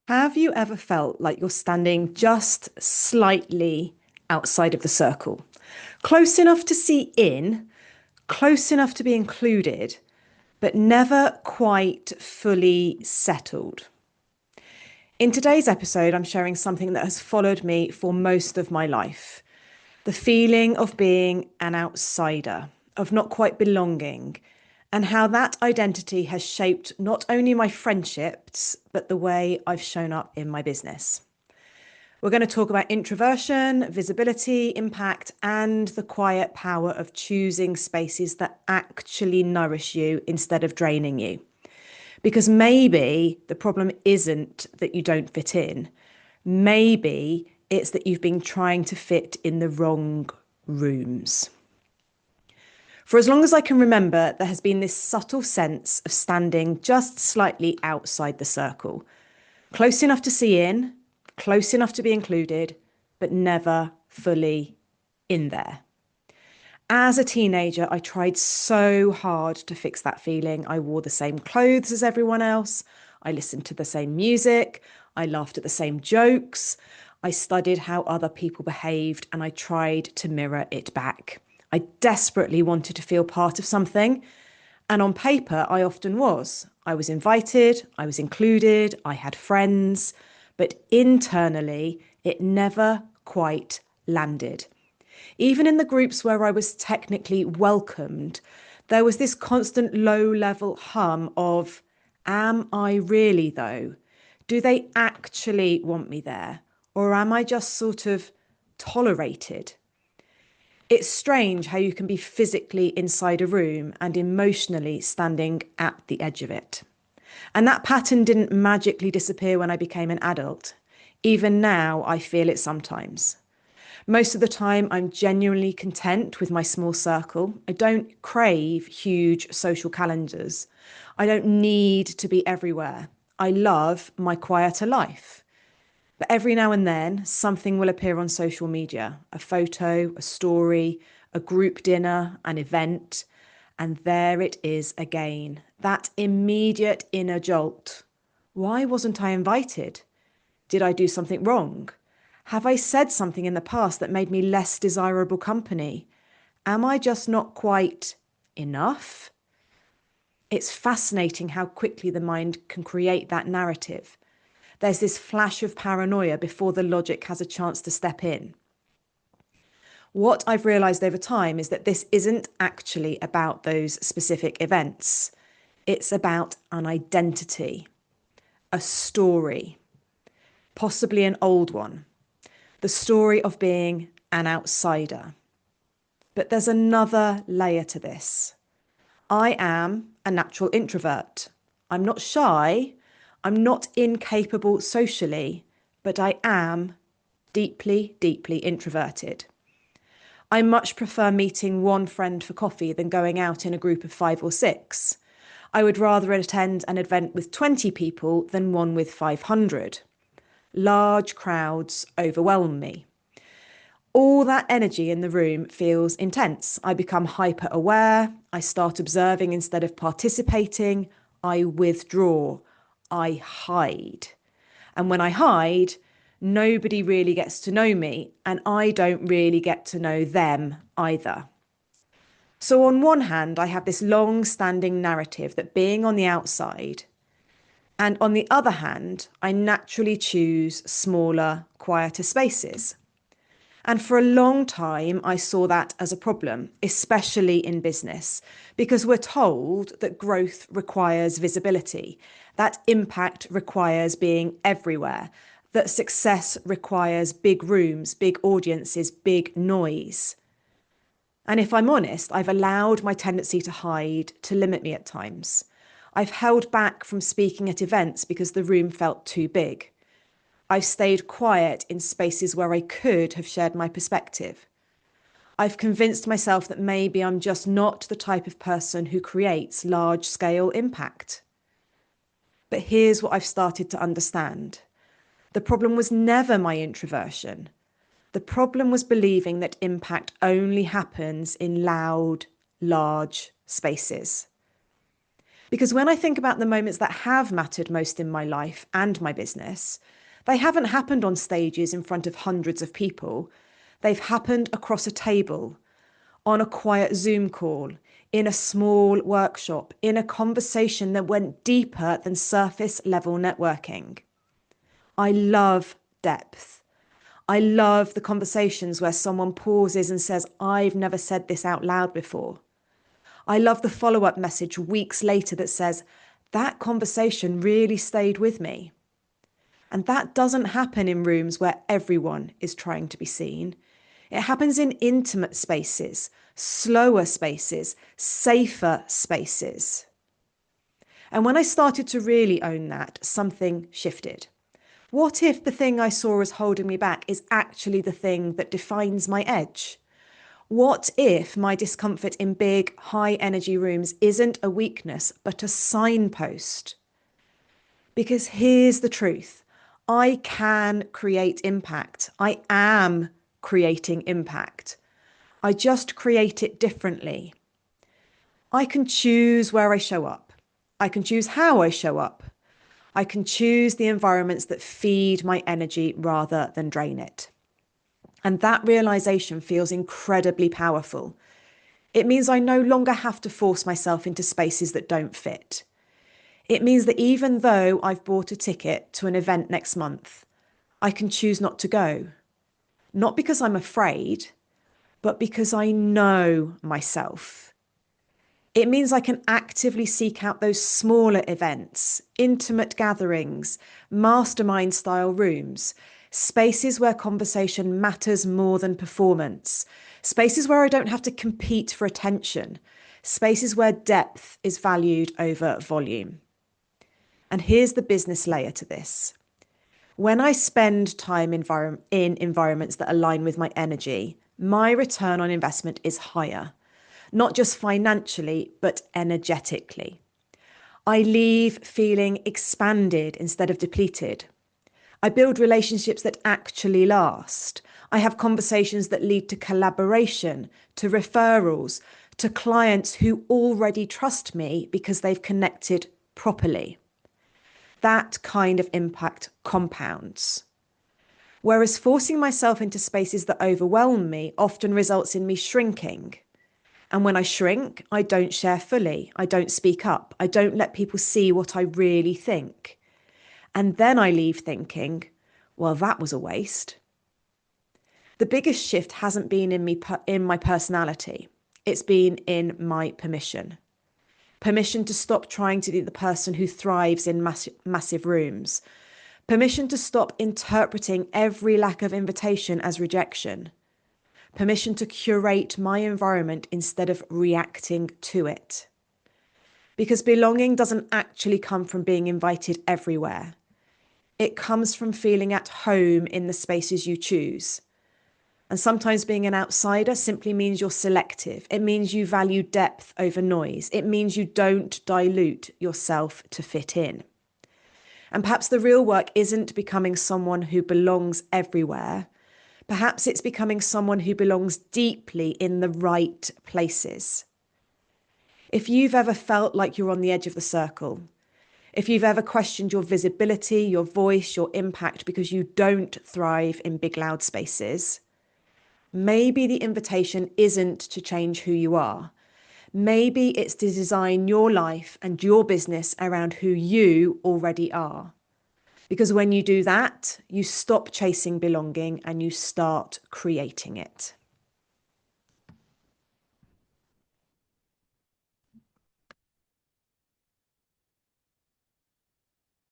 Have you ever felt like you're standing just slightly outside of the circle? Close enough to see in, close enough to be included, but never quite fully settled. In today's episode, I'm sharing something that has followed me for most of my life. The feeling of being an outsider, of not quite belonging, and how that identity has shaped not only my friendships, but the way I've shown up in my business. We're going to talk about introversion, visibility, impact, and the quiet power of choosing spaces that actually nourish you instead of draining you. Because maybe the problem isn't that you don't fit in. Maybe it's that you've been trying to fit in the wrong rooms. For as long as I can remember, there has been this subtle sense of standing just slightly outside the circle, close enough to see in, close enough to be included, but never fully in there. As a teenager, I tried so hard to fix that feeling. I wore the same clothes as everyone else. I listened to the same music. I laughed at the same jokes. I studied how other people behaved and I tried to mirror it back. I desperately wanted to feel part of something. And on paper, I often was. I was invited, I was included, I had friends, but internally, it never quite landed. Even in the groups where I was technically welcomed, there was this constant low level hum of, am I really though? Do they actually want me there? Or am I just sort of tolerated? It's strange how you can be physically inside a room and emotionally standing at the edge of it. And that pattern didn't magically disappear when I became an adult. Even now, I feel it sometimes. Most of the time, I'm genuinely content with my small circle. I don't crave huge social calendars. I don't need to be everywhere. I love my quieter life. But every now and then, something will appear on social media, a photo, a story, a group dinner, an event. And there it is again, that immediate inner jolt. Why wasn't I invited? Did I do something wrong? Have I said something in the past that made me less desirable company? Am I just not quite enough? It's fascinating how quickly the mind can create that narrative. There's this flash of paranoia before the logic has a chance to step in. What I've realised over time is that this isn't actually about those specific events. It's about an identity, a story, possibly an old one, the story of being an outsider. But there's another layer to this. I am a natural introvert. I'm not shy. I'm not incapable socially, but I am deeply, deeply introverted. I much prefer meeting one friend for coffee than going out in a group of 5 or 6. I would rather attend an event with 20 people than one with 500. Large crowds overwhelm me. All that energy in the room feels intense. I become hyper aware. I start observing instead of participating. I withdraw. I hide. And when I hide, nobody really gets to know me, and I don't really get to know them either. So, on one hand, I have this long standing narrative that being on the outside, and on the other hand, I naturally choose smaller, quieter spaces. And for a long time, I saw that as a problem, especially in business, because we're told that growth requires visibility, that impact requires being everywhere, that success requires big rooms, big audiences, big noise. And if I'm honest, I've allowed my tendency to hide to limit me at times. I've held back from speaking at events because the room felt too big. I've stayed quiet in spaces where I could have shared my perspective. I've convinced myself that maybe I'm just not the type of person who creates large-scale impact. But here's what I've started to understand. The problem was never my introversion. The problem was believing that impact only happens in loud, large spaces. Because when I think about the moments that have mattered most in my life and my business, they haven't happened on stages in front of hundreds of people. They've happened across a table, on a quiet Zoom call, in a small workshop, in a conversation that went deeper than surface level networking. I love depth. I love the conversations where someone pauses and says, I've never said this out loud before. I love the follow-up message weeks later that says, that conversation really stayed with me. And that doesn't happen in rooms where everyone is trying to be seen. It happens in intimate spaces, slower spaces, safer spaces. And when I started to really own that, something shifted. What if the thing I saw as holding me back is actually the thing that defines my edge? What if my discomfort in big, high energy rooms isn't a weakness, but a signpost? Because here's the truth. I can create impact. I am creating impact. I just create it differently. I can choose where I show up. I can choose how I show up. I can choose the environments that feed my energy rather than drain it. And that realization feels incredibly powerful. It means I no longer have to force myself into spaces that don't fit. It means that even though I've bought a ticket to an event next month, I can choose not to go. Not because I'm afraid, but because I know myself. It means I can actively seek out those smaller events, intimate gatherings, mastermind style rooms, spaces where conversation matters more than performance, spaces where I don't have to compete for attention, spaces where depth is valued over volume. And here's the business layer to this. When I spend time in environments that align with my energy, my return on investment is higher. Not just financially, but energetically. I leave feeling expanded instead of depleted. I build relationships that actually last. I have conversations that lead to collaboration, to referrals, to clients who already trust me because they've connected properly. That kind of impact compounds. Whereas forcing myself into spaces that overwhelm me often results in me shrinking. And when I shrink, I don't share fully. I don't speak up. I don't let people see what I really think. And then I leave thinking, well, that was a waste. The biggest shift hasn't been in my personality. It's been in my permission. Permission to stop trying to be the person who thrives in massive rooms. Permission to stop interpreting every lack of invitation as rejection. Permission to curate my environment instead of reacting to it. Because belonging doesn't actually come from being invited everywhere. It comes from feeling at home in the spaces you choose. And sometimes being an outsider simply means you're selective. It means you value depth over noise. It means you don't dilute yourself to fit in. And perhaps the real work isn't becoming someone who belongs everywhere. Perhaps it's becoming someone who belongs deeply in the right places. If you've ever felt like you're on the edge of the circle, if you've ever questioned your visibility, your voice, your impact because you don't thrive in big, loud spaces, maybe the invitation isn't to change who you are. Maybe it's to design your life and your business around who you already are. Because when you do that, you stop chasing belonging and you start creating it.